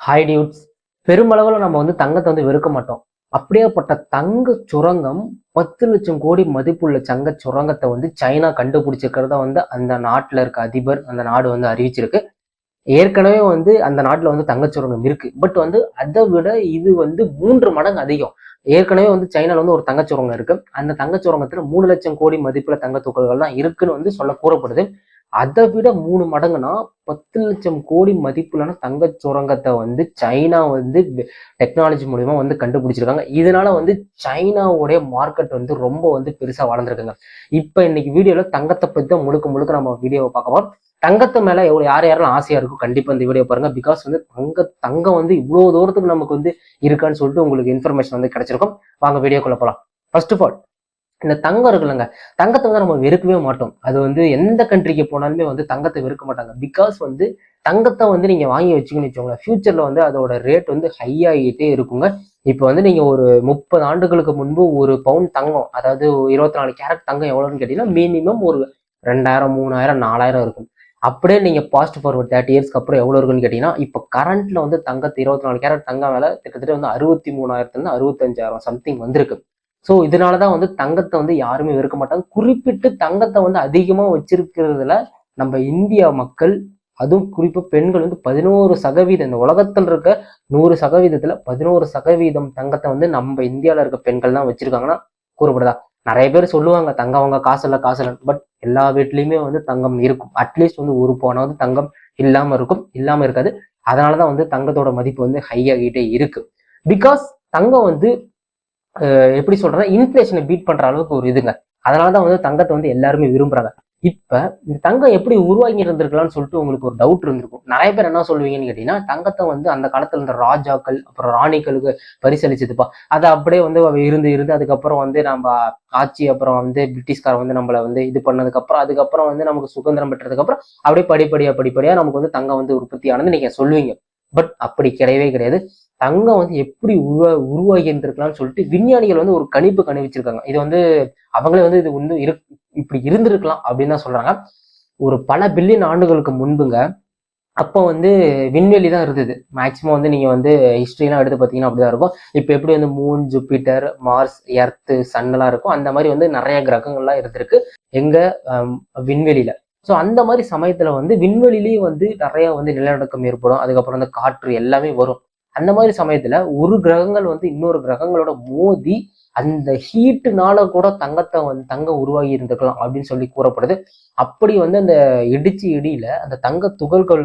Hi dudes. பெருமளவில் நம்ம தங்கத்தை வெறுக்க மாட்டோம். அப்படியேப்பட்ட தங்க சுரங்கம் 10 லட்சம் கோடி மதிப்புள்ள தங்க சுரங்கத்தை சைனா கண்டுபிடிச்சிருக்கிறத அந்த நாட்டில் இருக்க அதிபர் அந்த நாடு அறிவிச்சிருக்கு. ஏற்கனவே அந்த நாட்டுல தங்க சுரங்கம் இருக்கு. பட் அதை விட இது 3 மடங்கு அதிகம். ஏற்கனவே சைனால ஒரு தங்க சுரங்கம் இருக்கு. அந்த தங்க சுரங்கத்துல 3 லட்சம் கோடி மதிப்புள்ள தங்க துகள்கள் தான் இருக்குன்னு சொல்ல கூறப்படுது. அதை விட 3 மடங்குனா 10 லட்சம் கோடி மதிப்புலான தங்க சுரங்கத்தை சைனா டெக்னாலஜி மூலியமா கண்டுபிடிச்சிருக்காங்க. இதனால சைனாவுடைய மார்க்கெட் ரொம்ப பெருசா வளர்ந்துருக்குங்க. இப்ப இன்னைக்கு வீடியோல தங்கத்தை பத்தி தான் முழுக்க முழுக்க நம்ம வீடியோவை பார்க்க போறோம். தங்கத்து மேல யாரெல்லாம் ஆசையா இருக்கும் கண்டிப்பா இந்த வீடியோ பாருங்க. பிகாஸ் தங்கம் இவ்வளவு தூரத்துக்கு நமக்கு இருக்கான்னு சொல்லிட்டு உங்களுக்கு இன்ஃபர்மேஷன் கிடைச்சிருக்கும். வாங்க வீடியோக்குள்ள போலாம். ஃபர்ஸ்ட் ஆஃப் ஆல், இந்த தங்கம் இருக்குல்லங்க, தங்கத்தை நம்ம வெறுக்கவே மாட்டோம். அது எந்த கண்ட்ரிக்கு போனாலுமே தங்கத்தை வெறுக்க மாட்டாங்க. பிகாஸ் தங்கத்தை நீங்க வாங்கி வச்சுக்கணும்னு வச்சுக்கோங்களேன், ஃபியூச்சர்ல அதோட ரேட் ஹை ஆகிட்டே இருக்குங்க. இப்போ நீங்க ஒரு 30 ஆண்டுகளுக்கு முன்பு ஒரு பவுன் தங்கம், அதாவது 24 கேரட் தங்கம் எவ்வளவுன்னு கேட்டீங்கன்னா மினிமம் ஒரு 2000, 3000, 4000 இருக்கும். அப்படியே நீங்க பாஸ்ட் ஃபார்வர்ட் 30 இயர்ஸ்க்கு அப்புறம் எவ்வளவு இருக்குன்னு கேட்டீங்கன்னா, இப்போ கரண்ட்ல தங்கத்தை 24 கேரட் தங்கம் வேலை கிட்டத்தட்ட 63,000 65,000 சம்திங் வந்திருக்கு. ஸோ இதனாலதான் தங்கத்தை யாருமே வெறுக்க மாட்டாங்க. குறிப்பிட்டு தங்கத்தை அதிகமா வச்சிருக்கிறதுல நம்ம இந்தியா மக்கள், அதுவும் குறிப்பா பெண்கள் 11%, இந்த உலகத்தில் இருக்க 100%த்துல 11% தங்கத்தை நம்ம இந்தியாவில இருக்க பெண்கள் தான் வச்சிருக்காங்கன்னா கூறப்படுதா. நிறைய பேர் சொல்லுவாங்க தங்கம் அவங்க காசு இல்லை. பட் எல்லா வீட்லயுமே தங்கம் இருக்கும். அட்லீஸ்ட் ஒரு பவுனாவது தங்கம் இல்லாம இருக்கும், இல்லாம இருக்காது. அதனாலதான் தங்கத்தோட மதிப்பு ஹை ஆகிட்டே இருக்கு. பிகாஸ் தங்கம் எப்படி சொல்றேன்னா இன்ஃபிளேஷனை பீட் பண்ற அளவுக்கு ஒரு இதுங்க. அதனாலதான் தங்கத்தை எல்லாருமே விரும்புறாங்க. இப்ப இந்த தங்கம் எப்படி உருவாகி இருந்திருக்கலாம்னு சொல்லிட்டு உங்களுக்கு ஒரு டவுட் இருந்திருக்கும். நிறைய பேர் என்ன சொல்லுவீங்கன்னு கேட்டீங்கன்னா, தங்கத்தை அந்த காலத்துல இருந்த ராஜாக்கள் அப்புறம் ராணிகளுக்கு பரிசளிச்சதுப்பா. அதை அப்படியே இருந்து அதுக்கப்புறம் நம்ம ஆட்சி அப்புறம் பிரிட்டிஷ்கார நம்மள இது பண்ணதுக்கு அப்புறம் அதுக்கப்புறம் நமக்கு சுதந்திரம் பெற்றதுக்கு அப்புறம் அப்படியே படிப்படியா நமக்கு தங்கம் உற்பத்தி ஆனது நீங்க சொல்லுவீங்க. பட் அப்படி கிடையவே கிடையாது. தங்கம் எப்படி உருவாகி இருந்திருக்கலாம்னு சொல்லிட்டு விஞ்ஞானிகள் ஒரு கணிப்பு கணிவிச்சிருக்காங்க. இது அவங்களே இது இப்படி இருந்திருக்கலாம் அப்படின்னு தான் சொல்றாங்க. ஒரு பல பில்லியன் ஆண்டுகளுக்கு முன்புங்க. அப்போ விண்வெளி தான் இருந்தது. மேக்சிமம் நீங்க ஹிஸ்டரிலாம் எடுத்து பார்த்தீங்கன்னா அப்படிதான் இருக்கும். இப்போ எப்படி moon, Jupiter, Mars, earth, sun எல்லாம் இருக்கும். அந்த மாதிரி நிறைய கிரகங்கள்லாம் இருந்திருக்கு எங்க விண்வெளியில. ஸோ அந்த மாதிரி சமயத்துல விண்வெளியிலேயே நிறைய நிலநடுக்கம் ஏற்படும். அதுக்கப்புறம் காற்று எல்லாமே வரும். அந்த மாதிரி சமயத்துல ஒரு கிரகங்கள் இன்னொரு கிரகங்களோட மோதி அந்த ஹீட்டுனால கூட தங்கம் உருவாகி இருந்திருக்கலாம் அப்படின்னு சொல்லி கூறப்படுது. அப்படி அந்த இடியில அந்த தங்க துகள்கள்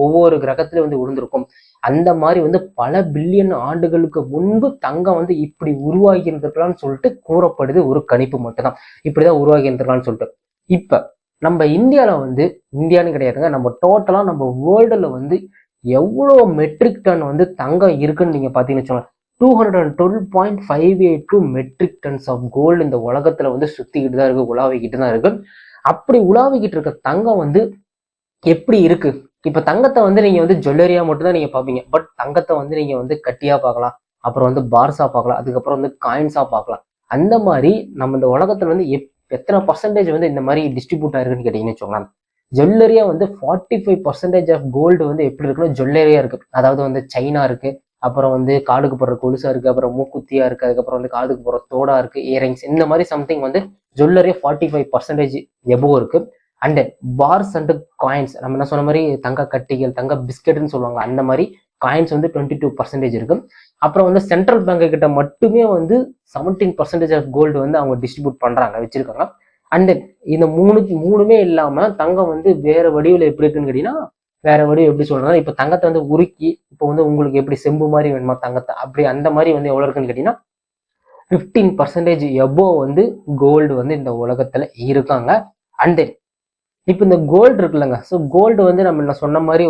ஒவ்வொரு கிரகத்திலயும் விழுந்திருக்கும். அந்த மாதிரி பல பில்லியன் ஆண்டுகளுக்கு முன்பு தங்கம் இப்படி உருவாகி இருந்திருக்கலாம்னு சொல்லிட்டு கூறப்படுது. ஒரு கணிப்பு மட்டும்தான் இப்படிதான் உருவாகி இருந்திருக்கலாம்னு சொல்லிட்டு. இப்ப நம்ம இந்தியால இந்தியான்னு கிடையாதுங்க, நம்ம டோட்டலா நம்ம வேர்ல்டுல எவ்வளவு மெட்ரிக் டன் தங்கம் இருக்குன்னு நீங்க பாத்தீங்கன்னு வச்சுக்கோங்க. 212.582 மெட்ரிக் டன்ஸ் ஆஃப் கோல்டு இந்த உலகத்துல சுத்திக்கிட்டு தான் இருக்கு, உலாவிக்கிட்டு தான் இருக்கு. அப்படி உலாவிக்கிட்டு இருக்க தங்கம் எப்படி இருக்கு? இப்ப தங்கத்தை நீங்க ஜுவல்லரியா மட்டும் தான் நீங்க பாப்பீங்க. பட் தங்கத்தை நீங்க கட்டியா பார்க்கலாம், அப்புறம் பார்ஸா பார்க்கலாம், அதுக்கப்புறம் காயின்ஸா பார்க்கலாம். அந்த மாதிரி நம்ம இந்த உலகத்துல எத்தனை பர்சன்டேஜ் இந்த மாதிரி டிஸ்ட்ரிபியூட் ஆயிருக்குன்னு கேட்டீங்கன்னு வச்சுக்கோங்களேன். ஜுவல்லரியா 45% ஆஃப் கோல்டு எப்படி இருக்குன்னா ஜுவல்லரியா இருக்கு. அதாவது சைனா இருக்கு, அப்புறம் காலுக்கு போடுற கொலுசா இருக்கு, அப்புறம் மூக்குத்தியா இருக்கு, அதுக்கப்புறம் காதுக்கு போடுற தோடா இருக்கு, இயரிங்ஸ், இந்த மாதிரி சம்திங் ஜுவல்லரியா 45% எபோ இருக்கு. அண்ட் பார்ஸ் அண்ட் காயின்ஸ், நம்ம என்ன சொன்ன மாதிரி தங்க கட்டிகள், தங்க பிஸ்கெட்னு சொல்லுவாங்க, அந்த மாதிரி காயின்ஸ் 22% இருக்கு. அப்புறம் சென்ட்ரல் பேங்க் கிட்ட மட்டுமே 17% ஆஃப் கோல்டு அவங்க டிஸ்ட்ரிபியூட் பண்றாங்க, வச்சிருக்காங்க. அண்ட் இந்த மூணுமே இல்லாம தங்கம் வேற வடிவில் எப்படி இருக்குன்னு கேட்டீங்கன்னா, வேற வடிவம் எப்படி சொல்றதுன்னா, இப்ப தங்கத்தை உருக்கி இப்போ உங்களுக்கு எப்படி செம்பு மாதிரி வேணுமா தங்கத்தை, அப்படி அந்த மாதிரி எவ்வளவு இருக்குன்னு கேட்டீங்கன்னா 15% எபோ கோல்டு இந்த உலகத்துல இருக்காங்க. அண்ட் இப்ப இந்த கோல்டு இருக்குல்லங்க, ஸோ கோல்டு நம்ம என்ன சொன்ன மாதிரி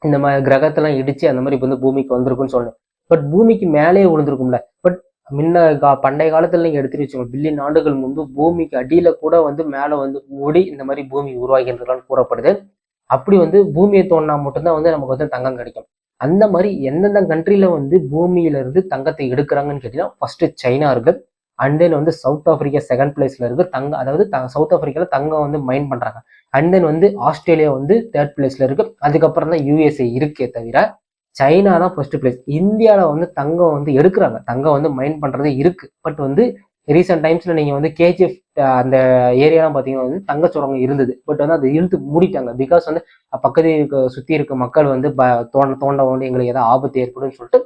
இந்த மாதிரி கிரகத்தெல்லாம் இடிச்சு அந்த மாதிரி இப்போ பூமிக்கு வந்திருக்குன்னு சொல்லணும். பட் பூமிக்கு மேலேயே விழுந்திருக்கும்ல. பட் பண்டைய காலத்துல நீங்க எடுத்துட்டு வச்சுக்கோங்க, பில்லியன் ஆண்டுகள் முன்பு பூமிக்கு அடியில கூட மேல ஓடி இந்த மாதிரி பூமி உருவாகின்றதான்னு கூறப்படுது. அப்படி பூமியை தோண்டினா மட்டும்தான் நமக்கு தங்கம் கிடைக்கும். அந்த மாதிரி எந்தெந்த கண்ட்ரில பூமியில இருந்து தங்கத்தை எடுக்கிறாங்கன்னு கேட்டீங்கன்னா, ஃபர்ஸ்ட் சைனா இருக்கு. And then south Africa second பிளேஸ்ல இருக்கு. தங்கம், அதாவது சவுத் ஆப்பிரிக்கால தங்கம் மைன் பண்றாங்க. அண்ட் தென் ஆஸ்திரேலியா தேர்ட் பிளேஸ்ல இருக்கு. அதுக்கப்புறம் தான் யூஎஸ்ஏ இருக்கே தவிர சைனா தான் ஃபர்ஸ்ட் பிளேஸ். இந்தியாவில் வந்து தங்கம் வந்து எடுக்கிறாங்க, தங்கம் வந்து மைன் பண்றது இருக்கு. பட் வந்து ரீசெண்ட் டைம்ஸ்ல நீங்க வந்து கேஜிஎஃப் அந்த ஏரியாலாம் பார்த்தீங்கன்னா வந்து தங்க சுரங்கம் இருந்தது. பட் வந்து அதை இழுத்து மூடிட்டாங்க. பிகாஸ் வந்து பக்கத்து சுத்தி இருக்க மக்கள் வந்து தோண்ட தோண்ட வந்து எங்களுக்கு ஏதாவது ஆபத்து ஏற்படும் சொல்லிட்டு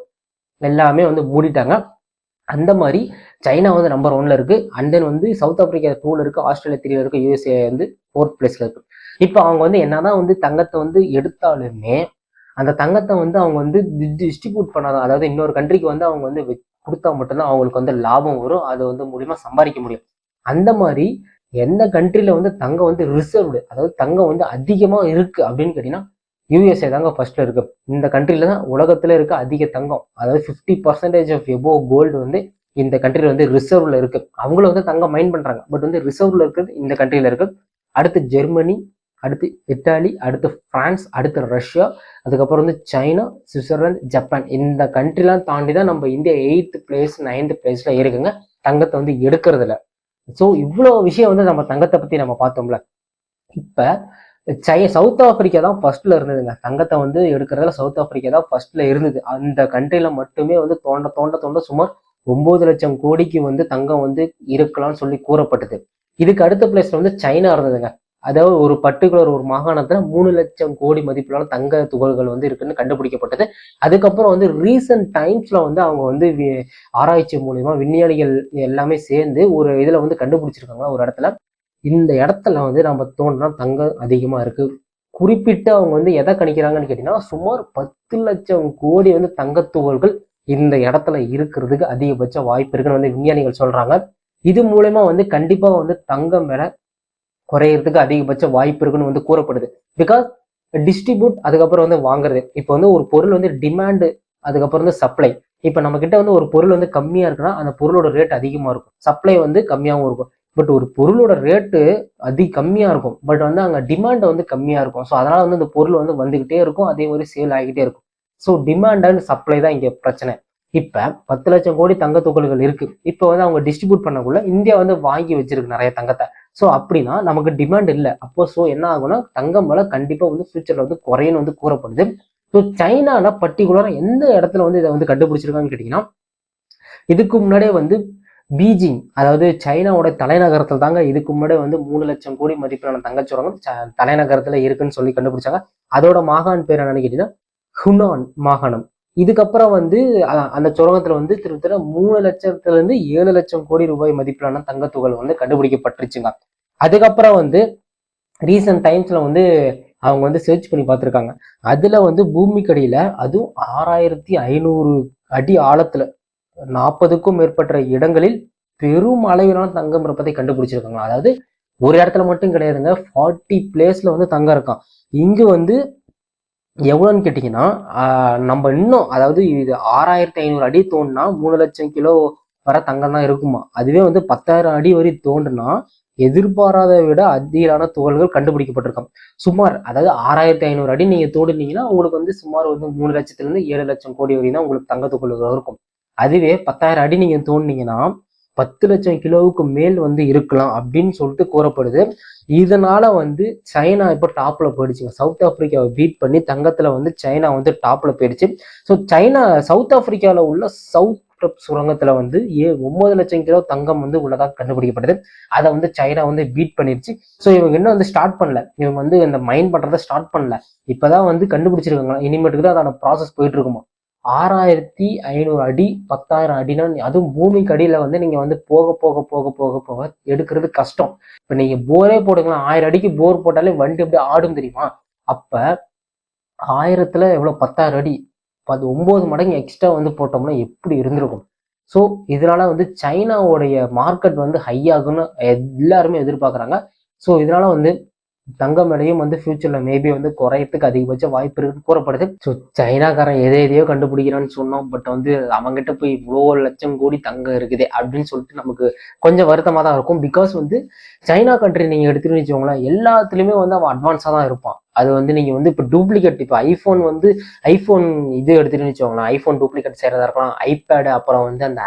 எல்லாமே வந்து மூடிட்டாங்க. அந்த மாதிரி சைனா வந்து நம்பர் 1ல இருக்கு. அண்ட் தென் வந்து சவுத் ஆப்பிரிக்கா 2ல இருக்கு, ஆஸ்திரேலியா 3ல இருக்கு, யூஎஸ்ஏ வந்து 4th பிளேஸ்ல இருக்கு. இப்போ அவங்க வந்து என்னதான் வந்து தங்கத்தை வந்து எடுத்தாலுமே அந்த தங்கத்தை வந்து அவங்க வந்து டிஸ்ட்ரிபியூட் பண்ணாதான், அதாவது இன்னொரு கண்ட்ரிக்கு வந்து அவங்க வந்து கொடுத்தா மட்டும்தான் அவங்களுக்கு வந்து லாபம் வரும், அது வந்து மூலியமா சம்பாதிக்க முடியும். அந்த மாதிரி எந்த கண்ட்ரில வந்து தங்கம் வந்து ரிசர்வ்டு, அதாவது தங்கம் வந்து அதிகமா இருக்கு அப்படின்னு கேட்டீங்கன்னா யூஎஸ்ஏ தாங்க ஃபர்ஸ்ட்ல இருக்கு. இந்த கண்ட்ரில தான் உலகத்துல இருக்க அதிக தங்கம், அதாவது 50% ஆஃப் எபோவ் கோல்டு வந்து இந்த கண்ட்ரில வந்து ரிசர்வ்ல இருக்கு. அவங்களும் வந்து தங்கம் மைன் பண்றாங்க, பட் வந்து ரிசர்வ்ல இருக்கிறது இந்த கண்ட்ரில இருக்கு. அடுத்து ஜெர்மனி, அடுத்து இத்தாலி, அடுத்து பிரான்ஸ், அடுத்து ரஷ்யா, அதுக்கப்புறம் வந்து சைனா, சுவிட்சர்லாந்து, ஜப்பான். இந்த கண்ட்ரிலாம் தாண்டி தான் நம்ம இந்தியா 8th பிளேஸ் 9th பிளேஸ்ல இருக்குங்க தங்கத்தை வந்து எடுக்கிறதுல. ஸோ இவ்வளோ விஷயம் வந்து நம்ம தங்கத்தை பத்தி நம்ம பார்த்தோம்ல. இப்ப சவுத் ஆப்பிரிக்கா தான் ஃபர்ஸ்ட்ல இருந்ததுங்க, தங்கத்தை வந்து எடுக்கிறதுல சவுத் ஆப்பிரிக்கா தான் ஃபர்ஸ்ட்ல இருந்தது. அந்த கண்ட்ரில மட்டுமே வந்து தோண்ட தோண்ட தோண்ட சுமார் 9 லட்சம் கோடிக்கு வந்து தங்கம் வந்து இருக்கலாம்னு சொல்லி கூறப்பட்டது. இதுக்கு அடுத்த பிளேஸ்ல வந்து சைனா இருந்ததுங்க. அதாவது ஒரு பர்டிகுலர் ஒரு மாகாணத்துல 3 லட்சம் கோடி மதிப்பிலான தங்க துகள்கள் வந்து இருக்குன்னு கண்டுபிடிக்கப்பட்டது. அதுக்கப்புறம் வந்து ரீசன்ட் டைம்ஸ்ல வந்து அவங்க வந்து ஆராய்ச்சி மூலியமா விஞ்ஞானிகள் எல்லாமே சேர்ந்து ஒரு இதுல வந்து கண்டுபிடிச்சிருக்காங்க ஒரு இடத்துல. இந்த இடத்துல வந்து நம்ம தோண்டினா தங்கம் அதிகமா இருக்கு. குறிப்பிட்டு அவங்க வந்து எதை கணிக்கிறாங்கன்னு கேட்டீங்கன்னா சுமார் 10 லட்சம் கோடி வந்து தங்கத்துகள்கள் இந்த இடத்துல இருக்கிறதுக்கு அதிகபட்ச வாய்ப்பு இருக்குன்னு வந்து விஞ்ஞானிகள் சொல்றாங்க. இது மூலயமா வந்து கண்டிப்பா வந்து தங்கம் விலை குறையறதுக்கு அதிகபட்ச வாய்ப்பு இருக்குன்னு வந்து கூறப்படுது. பிகாஸ் டிஸ்ட்ரிபியூட், அதுக்கப்புறம் வந்து வாங்குறது. இப்போ வந்து ஒரு பொருள் வந்து டிமாண்டு, அதுக்கப்புறம் வந்து சப்ளை. இப்ப நம்ம கிட்ட வந்து ஒரு பொருள் வந்து கம்மியா இருக்குன்னா அந்த பொருளோட ரேட் அதிகமா இருக்கும், சப்ளை வந்து கம்மியாகவும் இருக்கும். பட் ஒரு பொருளோட ரேட்டு கம்மியா இருக்கும், பட் வந்து அங்க டிமாண்ட் வந்து கம்மியா இருக்கும். ஸோ அதனால வந்து அந்த பொருள் வந்து வந்துகிட்டே இருக்கும், அதே மாதிரி சேல் ஆகிட்டே இருக்கும். ஸோ டிமாண்ட் அண்ட் சப்ளை தான் இங்க பிரச்சனை. இப்ப 10 லட்சம் கோடி தங்க துகள்கள் இருக்கு. இப்ப வந்து அவங்க டிஸ்ட்ரிபியூட் பண்ணக்குள்ள இந்தியா வந்து வாங்கி வச்சிருக்கு நிறைய தங்கத்தை. ஸோ அப்படின்னா நமக்கு டிமாண்ட் இல்லை. அப்போ ஸோ என்ன ஆகும்னா தங்கம் விலை கண்டிப்பா வந்து ஃபியூச்சர்ல வந்து குறையும்னு வந்து கூறப்படுது. ஸோ சைனால பர்டிகுலரா எந்த இடத்துல வந்து இதை வந்து கண்டுபிடிச்சிருக்காங்கன்னு கேட்டீங்கன்னா, இதுக்கு முன்னாடியே வந்து பீஜிங், அதாவது சைனாவோட தலைநகரத்துல தாங்க இதுக்கு முன்னாடி வந்து 3 லட்சம் கோடி மதிப்பிலான தங்கச்சுரங்கம் தலைநகரத்துல இருக்குன்னு சொல்லி கண்டுபிடிச்சாங்க. அதோட மாகாண் பேர் என்னன்னு கேட்டீங்கன்னா ஹுனான் மாகாணம். இதுக்கப்புறம் வந்து அந்த சுரங்கத்துல வந்து திருத்தர 3 லட்சத்துல இருந்து 7 லட்சம் கோடி ரூபாய் மதிப்பிலான தங்கத்துகள் வந்து கண்டுபிடிக்கப்பட்டுருச்சுங்க. அதுக்கப்புறம் வந்து ரீசன்ட் டைம்ஸ்ல வந்து அவங்க வந்து சர்ச் பண்ணி பார்த்துருக்காங்க. அதுல வந்து பூமிக்கடியில அதுவும் 6500 அடி ஆழத்துல 40க்கும் மேற்பட்ட இடங்களில் பெரும் அளவிலான தங்கம் இருப்பதை கண்டுபிடிச்சிருக்காங்க. அதாவது ஒரு இடத்துல மட்டும் கிடையாதுங்க, 40 பிளேஸ்ல வந்து தங்கம் இருக்கான். இங்கு வந்து எவ்வளோன்னு கேட்டிங்கன்னா நம்ம இன்னும், அதாவது இது 6500 அடி தோண்டினா 3 லட்சம் கிலோ வர தங்கம் தான் இருக்குமா. அதுவே வந்து 10,000 அடி வரை தோண்டுனா எதிர்பாராத விட அதிகமான துகள்கள் கண்டுபிடிக்கப்பட்டிருக்கும். சுமார், அதாவது 6500 அடி நீங்க தோண்டினீங்கன்னா உங்களுக்கு வந்து சுமார் வந்து 3 லட்சத்துல இருந்து 7 லட்சம் கோடி வரையும் தான் உங்களுக்கு தங்க துகள்கள் இருக்கும். அதுவே 10,000 அடி நீங்க தோண்டினீங்கன்னா 10 லட்சம் கிலோவுக்கு மேல் வந்து இருக்கலாம் அப்படின்னு சொல்லிட்டு கூறப்படுது. இதனால வந்து சைனா இப்போ டாப்ல போயிடுச்சுங்க. சவுத் ஆப்பிரிக்காவை பீட் பண்ணி தங்கத்துல வந்து சைனா வந்து டாப்ல போயிடுச்சு. ஸோ சைனா சவுத் ஆப்பிரிக்காவில் உள்ள சவுத் சுரங்கத்துல வந்து 9 லட்சம் கிலோ தங்கம் வந்து உள்ளதாக கண்டுபிடிக்கப்பட்டது. அதை வந்து சைனா வந்து பீட் பண்ணிருச்சு. ஸோ இவங்க இன்னும் வந்து ஸ்டார்ட் பண்ணல, இவங்க வந்து இந்த மைன் பண்றதை ஸ்டார்ட் பண்ணல, இப்பதான் வந்து கண்டுபிடிச்சிருக்காங்க. இனிமேட்டுக்கு தான் அதோட ப்ராசஸ் போயிட்டு இருக்குமா. 6500 அடி 10,000 அடினா அதுவும் பூமிக்கு அடியில வந்து நீங்க வந்து போக போக போக போக போக எடுக்கிறது கஷ்டம். இப்ப நீங்க போரே போடுங்களேன், 1000 அடிக்கு போர் போட்டாலே வண்டி எப்படி ஆடும் தெரியுமா. அப்ப 1000த்துல எவ்வளவு, 10,000 அடி, 9 மடங்கு எக்ஸ்ட்ரா வந்து போட்டோம்னா எப்படி இருந்திருக்கும். ஸோ இதனால வந்து சைனாவுடைய மார்க்கெட் வந்து ஹை ஆகும்னு எல்லாருமே எதிர்பார்க்குறாங்க. ஸோ இதனால வந்து தங்கம் விலையும் வந்து ஃபியூச்சர்ல மேபி வந்து குறையத்துக்கு அதிகபட்ச வாய்ப்பு இருக்குன்னு கூறப்படுது. ஸோ சைனாக்காரன் எதையோ கண்டுபிடிக்கிறான்னு சொன்னோம், பட் வந்து அவங்ககிட்ட போய் இவ்வளோ லட்சம் கோடி தங்கம் இருக்குதே அப்படின்னு சொல்லிட்டு நமக்கு கொஞ்சம் வருத்தமா தான் இருக்கும். பிகாஸ் வந்து சைனா கண்ட்ரி நீங்க எடுத்துன்னு வச்சுக்கோங்களேன், எல்லாத்துலயுமே வந்து அவன் அட்வான்ஸா தான் இருப்பான். அது வந்து நீங்க வந்து இப்போ டூப்ளிகேட், இப்போ ஐஃபோன் இது எடுத்துட்டு வச்சுக்கோங்களேன், ஐஃபோன் டூப்ளிகேட் செய்யறதா இருக்கலாம், ஐபேடு, அப்புறம் வந்து அந்த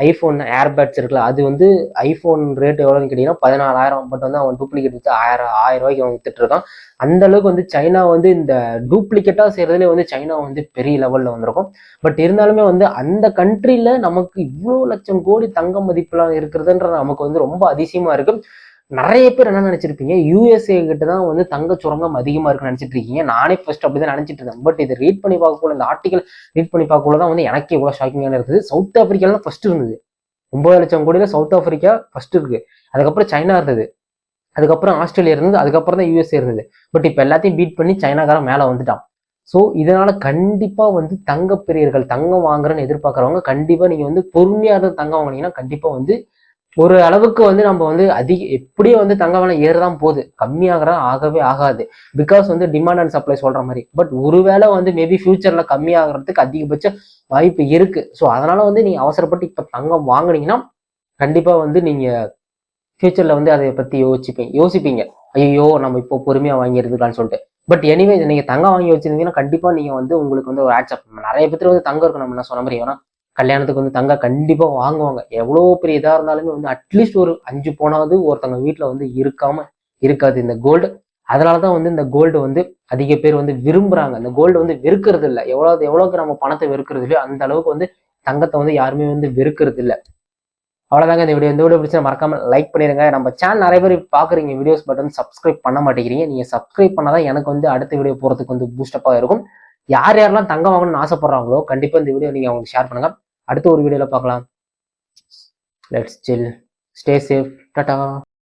ஐஃபோன் ஏர்பேட்ஸ் இருக்குல்ல, அது வந்து ஐஃபோன் ரேட் எவ்வளோன்னு கேட்டீங்கன்னா 14,000. பட் வந்து அவன் டூப்ளிகேட் வச்சு 1000 ரூபாய்க்கு அவன் வித்துட்டு இருக்கான். அந்த அளவுக்கு வந்து சைனா வந்து இந்த டூப்ளிகேட்டா செய்யறதுலேயே வந்து சைனா வந்து பெரிய லெவல்ல வந்திருக்கும். பட் இருந்தாலுமே வந்து அந்த கண்ட்ரில நமக்கு இவ்வளோ லட்சம் கோடி தங்க மதிப்புலாம் இருக்கிறதுன்ற நமக்கு வந்து ரொம்ப அதிசயமா இருக்கு. நிறைய பேர் என்ன நினைச்சிருப்பீங்க, யூஎஸ்ஏ கிட்ட தான் வந்து தங்க சுரங்கம் அதிகமா இருக்குன்னு நினைச்சிட்டு இருக்கீங்க. நானே ஃபர்ஸ்ட் அப்படிதான் நினைச்சிட்டு இருந்தேன். பட் இதை ரீட் பண்ணி பார்க்கக்குள்ள, இந்த ஆர்டிகல் ரீட் பண்ணி பார்க்கக்குள்ள தான் வந்து எனக்கு இவ்வளவு ஷாக்கிங்கான இருக்குது. சவுத் ஆப்பிரிக்கால தான் ஃபர்ஸ்ட் இருந்தது. 9 லட்சம் கோடியில சவுத் ஆப்பிரிக்கா ஃபர்ஸ்ட் இருக்கு. அதுக்கப்புறம் சைனா இருந்தது, அதுக்கப்புறம் ஆஸ்திரேலியா இருந்தது, அதுக்கப்புறம் தான் யூஎஸ்ஏ இருந்தது. பட் இப்ப எல்லாத்தையும் பீட் பண்ணி சைனாக்காரன் மேல வந்துட்டான். ஸோ இதனால கண்டிப்பா வந்து தங்க பிரியர்கள், தங்கம் வாங்குறேன்னு எதிர்பார்க்கறவங்க கண்டிப்பா நீங்க வந்து பொறுமையா இருந்து தங்கம் வாங்கினீங்கன்னா கண்டிப்பா வந்து ஒரு அளவுக்கு வந்து நம்ம வந்து எப்படியும் வந்து தங்க விலை ஏறதான் போகுது, கம்மியாகிறதா ஆகவே ஆகாது. பிகாஸ் வந்து டிமாண்ட் அண்ட் சப்ளை சொல்ற மாதிரி. பட் ஒருவேளை வந்து மேபி ஃபியூச்சர்ல கம்மியாகிறதுக்கு அதிகபட்ச வாய்ப்பு இருக்கு. ஸோ அதனால வந்து நீங்க அவசரப்பட்டு இப்ப தங்கம் வாங்குனீங்கன்னா கண்டிப்பா வந்து நீங்க ஃபியூச்சர்ல வந்து அதை பத்தி யோசிப்பீங்க. ஐயோ நம்ம இப்போ பொறுமையா வாங்கியிருந்துக்கலாம்னு சொல்லிட்டு. பட் எனிவே நீங்க தங்கம் வாங்கி வச்சிருந்தீங்கன்னா கண்டிப்பா நீங்க வந்து உங்களுக்கு வந்து ஒரு ஆட்சப் நிறைய பேர் வந்து தங்கம் இருக்கும். நம்ம என்ன சொன்ன மாதிரி ஏன்னா கல்யாணத்துக்கு வந்து தங்கம் கண்டிப்பா வாங்குவாங்க. எவ்வளவு பெரிய இதா இருந்தாலுமே வந்து அட்லீஸ்ட் ஒரு 5 பவுனாவது ஒருத்தவங்க வீட்டுல வந்து இருக்காது இந்த கோல்டு. அதனாலதான் வந்து இந்த கோல்டு வந்து அதிக பேர் வந்து விரும்புறாங்க. இந்த கோல்டு வந்து வெறுக்கிறது இல்லை. எவ்வளவுக்கு நம்ம பணத்தை வெறுக்கிறது இல்லையோ அந்த அளவுக்கு வந்து தங்கத்தை வந்து யாருமே வந்து வெறுக்கிறது இல்லை. அவ்வளவுதாங்க இந்த வீடியோ பிடிச்சா மறக்காம லைக் பண்ணிருங்க. நம்ம சேனல் நிறைய பேர் பாக்குறீங்க வீடியோஸ், பட் வந்து சப்ஸ்கிரைப் பண்ண மாட்டேங்கிறீங்க. நீங்க சப்ஸ்கிரைப் பண்ணாதான் எனக்கு வந்து அடுத்த வீடியோ போறதுக்கு வந்து பூஸ்டப்பா இருக்கும். யாரெல்லாம் தங்கம் வாங்கணும்னு ஆசைப்படுறாங்களோ கண்டிப்பா இந்த வீடியோ நீங்க அவங்களுக்கு ஷேர் பண்ணுங்க. அடுத்த ஒரு வீடியோல பார்க்கலாம். Let's chill, stay safe, Tata.